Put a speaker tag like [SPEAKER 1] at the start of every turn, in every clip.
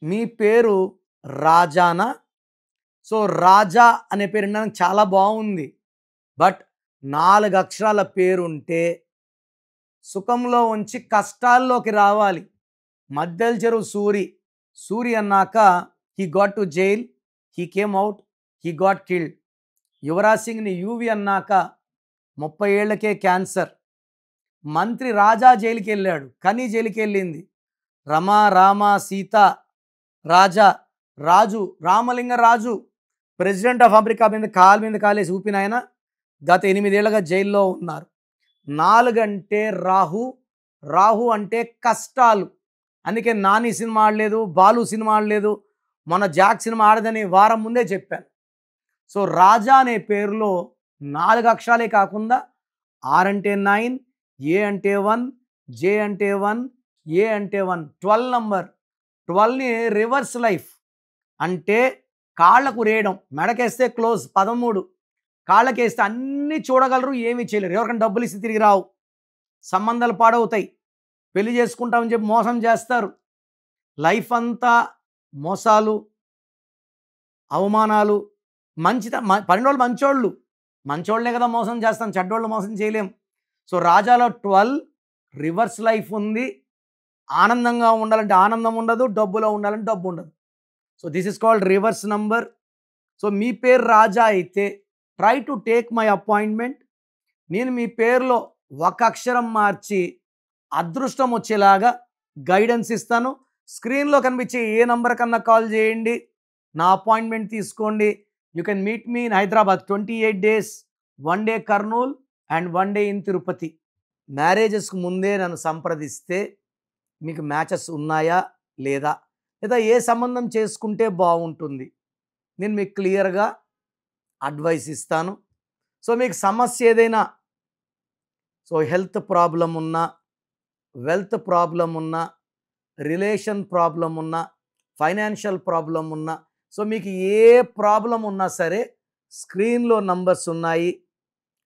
[SPEAKER 1] మీ పేరు రాజానా? సో, రాజా అనే పేరు వినడానికి చాలా బావుంది. బట్ 4 అక్షరాల పేరుంటే సుఖంలో ఉంచి కష్టాల్లోకి రావాలి. మద్దెల చెరువు సూరి. సూరి అన్నాక he got to jail, he came out, he got killed. Yuvraj సింగ్‌ని యూవి అన్నాక 30 ఏళ్లకే క్యాన్సర్. మంత్రి రాజా జైలుకెళ్ళాడు. కని జైలుకెళ్ళింది. Rama, Rama, Sita, Raja, Raju, Ramalingaraju president of America మీద కాలేసి ఊపినాయన గత 8 ఏళ్లుగా జైల్లో ఉన్నారు. 4 అంటే రాహు, రాహు అంటే కష్టాలు. అందుకే నాని సినిమా ఆడలేదు, బాలు సినిమా ఆడలేదు, మొన్న జాక్ సినిమా ఆడదని వారం ముందే చెప్పాను. సో, రాజా అనే పేరులో 4 అక్షరాలే కాకుండా ఆర్ అంటే 9, ఏ అంటే 1, జే అంటే 1, ఏ అంటే 1, 12 నంబర్. 12ని రివర్స్ లైఫ్ అంటే కాళ్ళకు రేయడం, మెడకేస్తే క్లోజ్ 13, కాళ్ళకేస్తే అన్నీ చూడగలరు, ఏమీ చేయలేరు. ఎవరికైనా డబ్బులు ఇస్తే తిరిగి రావు, సంబంధాలు పాడవుతాయి, పెళ్లి చేసుకుంటామని చెప్పి మోసం చేస్తారు. లైఫ్ అంతా మోసాలు, అవమానాలు. పన్నెండోళ్ళు మంచోళ్ళు, మంచోళ్ళనే కదా మోసం చేస్తాం, చెడ్డోళ్ళు మోసం చేయలేం. సో, రాజాలో 12 రివర్స్ లైఫ్ ఉంది. ఆనందంగా ఉండాలంటే ఆనందం ఉండదు, డబ్బులో ఉండాలంటే డబ్బు ఉండదు. So, this is called reverse number. So, మీ పేరు రాజా అయితే try to take my appointment. నేను మీ పేరులో ఒక అక్షరం మార్చి అదృష్టం వచ్చేలాగా గైడెన్స్ ఇస్తాను. స్క్రీన్లో కనిపించే ఏ నంబర్ కన్నా కాల్ చేయండి, నా అపాయింట్మెంట్ తీసుకోండి. You can meet me in Hyderabad 28 days, 1 day Kurnool and 1 day in Tirupati. మ్యారేజెస్కి ముందే నన్ను సంప్రదిస్తే మీకు మ్యాచెస్ ఉన్నాయా లేదా, లేదా ఏ సంబంధం చేసుకుంటే బాగుంటుంది, నేను మీకు క్లియర్గా అడ్వైస్ ఇస్తాను. సో, మీకు సమస్య ఏదైనా, సో హెల్త్ ప్రాబ్లం ఉన్నా, వెల్త్ ప్రాబ్లం ఉన్నా, రిలేషన్ ప్రాబ్లం ఉన్నా, ఫైనాన్షియల్ ప్రాబ్లం ఉన్నా, సో మీకు ఏ ప్రాబ్లం ఉన్నా సరే స్క్రీన్లో నంబర్స్ ఉన్నాయి,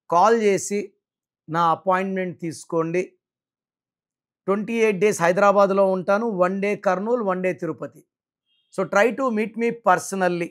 [SPEAKER 1] కాల్ చేసి నా అపాయింట్మెంట్ తీసుకోండి. 28 days హైదరాబాద్లో ఉంటాను, 1 day Kurnool, 1 day Tirupati. So, try to meet me personally.